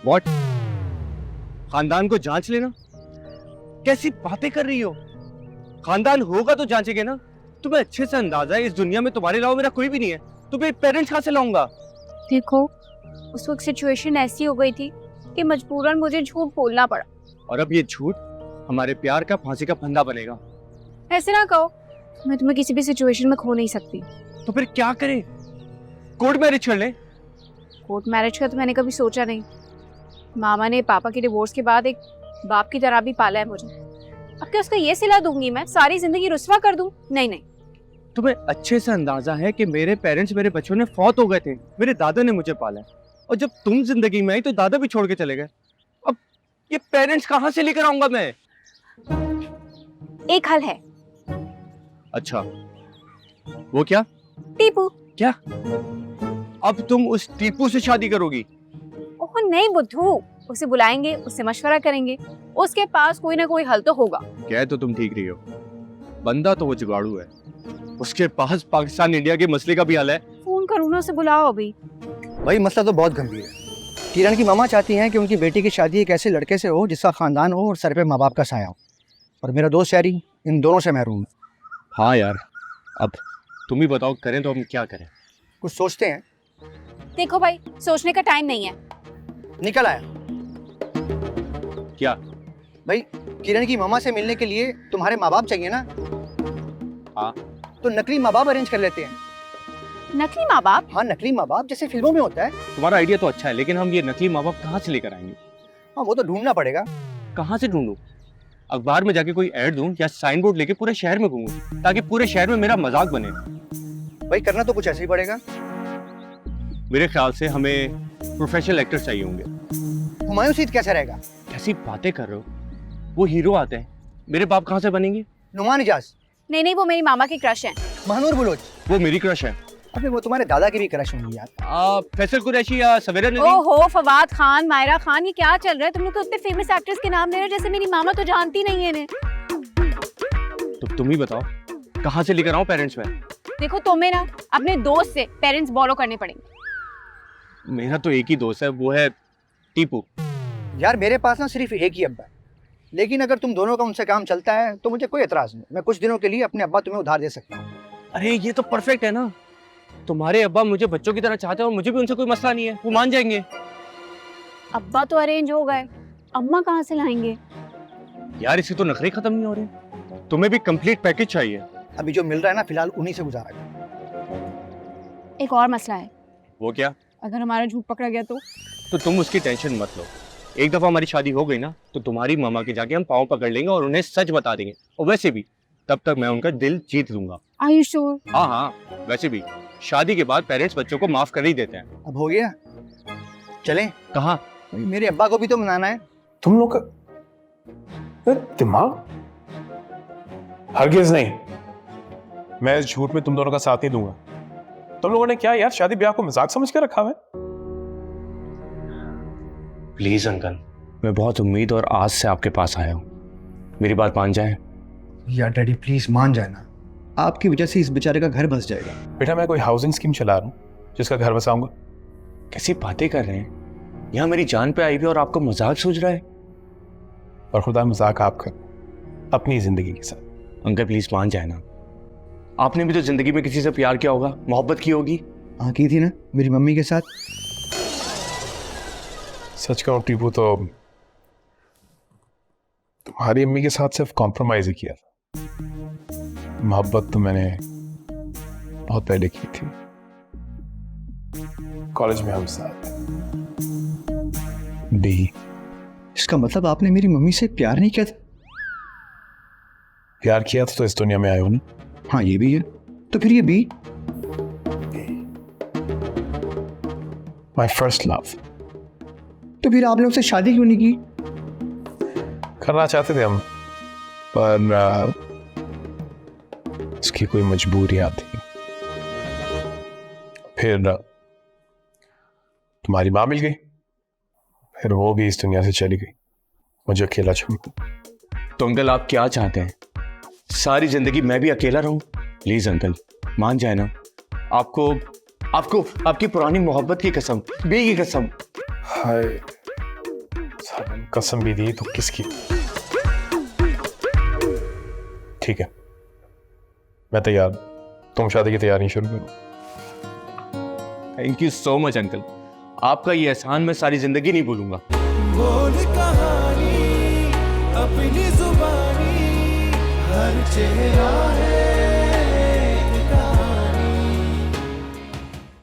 What? खानदान को जांच लेना? कैसी बातें कर रही हो? खानदान होगा तो जांचेंगे ना। तुम्हें अच्छे से अंदाजा है इस दुनिया में तुम्हारे अलावा मेरा कोई भी नहीं है। तुम्हें पेरेंट्स कहाँ से लाऊंगा? देखो, उस वक्त सिचुएशन ऐसी हो गई थी कि मजबूरन मुझे झूठ बोलना पड़ा। और अब ये झूठ हमारे प्यार का फांसी का फंदा बनेगा। ऐसे ना कहो, मैं तुम्हें किसी भी सिचुएशन में खो नहीं सकती। तो फिर क्या करें? कोर्ट मैरिज कर ले? कोर्ट मैरिज का तो मैंने कभी सोचा नहीं। मामा ने पापा के डिवोर्स के बाद एक बाप की तरह भी पाला है मुझे। अब क्या उसका ये सिला दूंगी मैं? सारी जिंदगी रुस्वा कर दूं? नहीं नहीं। तुम्हें अच्छे से अंदाजा है कि मेरे पेरेंट्स मेरे बचपन में फौत हो गए थे। मेरे दादा ने मुझे पाला है, और जब तुम जिंदगी में आई तो दादा भी छोड़ के चले गए। अब ये पेरेंट्स कहाँ से लेकर आऊंगा मैं? एक हल है। अच्छा, वो क्या? टीपू। क्या? अब तुम उस टीपू से शादी करोगी? ओह नहीं बुद्धू, उसे बुलाएंगे, उससे मशवरा करेंगे, उसके पास कोई ना कोई हल तो होगा। कह तो तुम ठीक रही हो, बंदा तो वो जुगाड़ू है। उसके पास पाकिस्तान इंडिया के मसले का भी हल है। फोन करूँ ना, उसे बुलाओ अभी। भाई मसला तो बहुत गंभीर है। किरण की मामा चाहती हैं कि उनकी बेटी की शादी एक ऐसे लड़के से हो जिसका खानदान हो और सर पे माँ बाप का साया हो, और मेरा दोस्त शहरी इन दोनों से महरूम है। हाँ यार, अब तुम ही बताओ, करें तो हम क्या करें? कुछ सोचते हैं। देखो भाई, सोचने का टाइम नहीं है। निकल आया। क्या? भाई किरण की मामा से मिलने के लिए तुम्हारे माँ बाप चाहिए ना? हाँ। तो नकली माँ बाप अरेंज कर लेते हैं। नकली माँ बाप? हाँ, नकली माँ बाप जैसे फिल्मों में होता है। तुम्हारा आइडिया तो अच्छा है, लेकिन हम ये नकली माँ बाप कहाँ से लेकर आएंगे? हाँ, वो तो ढूंढना पड़ेगा। कहाँ से ढूंढूं? अखबार में जाके कोई ऐड दूं या साइन बोर्ड लेके पूरे शहर में घूमूं ताकि पूरे शहर में मेरा मजाक बने? भाई करना तो कुछ ऐसे ही पड़ेगा। मेरे ख्याल से हमें प्रोफेशनल एक्टर चाहिए होंगे। हुमायूं सीट कैसा रहेगा? कैसी बातें कर रहे हो? वो हीरो आते हैं, मेरे बाप कहाँ से बनेंगे? नुमान इजाज। नहीं नहीं, वो मेरी मामा की क्रश है। महानूर बुलोच। वो मेरी क्रश है। अबे वो तुम्हारे दादा की भी क्रश होंगी यार। फैसल कुरैशी या सवेरा नदीम। ओहो, फवाद खान, मायरा खान, ये क्या चल रहा है? तुम लोग तो इतने फेमस एक्ट्रेस के नाम ले रहे हो जैसे मेरी मामा तो जानती नहीं है इन्हें। तो तुम ही बताओ, कहाँ से लेकर आऊं पेरेंट्स में? देखो, तुम्हें ना अपने दोस्त से पेरेंट्स बोरो करने पड़ेंगे। मेरा तो एक ही दोस्त है, वो है टीपू। यार मेरे पास ना सिर्फ एक ही अब्बा है, लेकिन अगर तुम दोनों का उनसे काम चलता है तो मुझे कोई एतराज नहीं। मैं कुछ दिनों के लिए अपने अब्बा तुम्हें उधार दे सकता हूँ। अरे ये तो परफेक्ट है ना। तुम्हारे अब्बा मुझे बच्चों की तरह चाहते हैं और मुझे भी उनसे कोई मसला नहीं है, वो मान जाएंगे। अब्बा तो अरेंज हो गए, अम्मा कहाँ से लाएंगे? यार इससे तो नखरे खत्म नहीं हो रहे। तुम्हें भी कंप्लीट पैकेज चाहिए। अभी जो मिल रहा है ना फिलहाल उन्हीं से गुजारा कर। एक और मसला है। वो क्या? अगर हमारा झूठ पकड़ा गया तो तुम उसकी टेंशन मत लो। एक दफा हमारी शादी हो गई ना तो तुम्हारी मामा के जाके हम पाँव पकड़ लेंगे और उन्हें सच बता देंगे। और वैसे भी तब तक मैं उनका दिल जीत लूंगा। Are you sure? हाँ हाँ, वैसे भी शादी के बाद पेरेंट्स बच्चों को माफ कर ही देते हैं। अब हो गया, चलें? कहाँ? मेरे अब्बा को भी तो मनाना है। तुम लोग का दिमाग? हरगिज नहीं, मैं इस झूठ में तुम दोनों का साथ नहीं दूंगा। तुम लोगों ने क्या यार शादी ब्याह को मजाक समझ के रखा है? प्लीज अंकल, मैं बहुत उम्मीद और आस से आपके पास आया हूँ, मेरी बात मान जाए। यार डैडी प्लीज मान जाए ना, आपकी वजह से इस बेचारे का घर बस जाएगा। बेटा मैं कोई हाउसिंग स्कीम चला रहा हूँ जिसका घर बसाऊंगा। कैसी बातें कर रहे हैं? यहाँ मेरी जान पे आई हुई और आपको मजाक सूझ रहा है? और खुदा मजाक आपका अपनी जिंदगी के साथ। अंकल प्लीज मान जाए ना। आपने भी तो जिंदगी में किसी से प्यार किया होगा, मोहब्बत की होगी। हाँ की थी ना, मेरी मम्मी के साथ। सच कहूं टीपू तो तुम्हारी अम्मी के साथ सिर्फ कॉम्प्रोमाइज ही किया था। मोहब्बत तो मैंने बहुत पहले की थी, कॉलेज में हम साथ। डी, इसका मतलब आपने मेरी मम्मी से प्यार नहीं किया था? प्यार किया था तो इस दुनिया में आए हो ना। हाँ ये भी है, तो फिर ये बी? My first love. तो फिर आपने उससे शादी क्यों नहीं की? करना चाहते थे हम, पर उसकी कोई मजबूरियां थी। फिर तुम्हारी माँ मिल गई, फिर वो भी इस दुनिया से चली गई, मुझे अकेला छोड़। तो अंकल आप क्या चाहते हैं? सारी जिंदगी मैं भी अकेला रहूं? प्लीज अंकल मान जाए ना। आपको आपको आपकी पुरानी मोहब्बत की कसम, बी की कसम। हाय कसम भी दी तो किसकी? ठीक है, मैं तैयार। तुम शादी की तैयारी शुरू करो। Thank you so much uncle, आपका ये एहसान मैं सारी जिंदगी नहीं भूलूंगा। बोल कहानी अपनी जुबानी, हर चेहरा है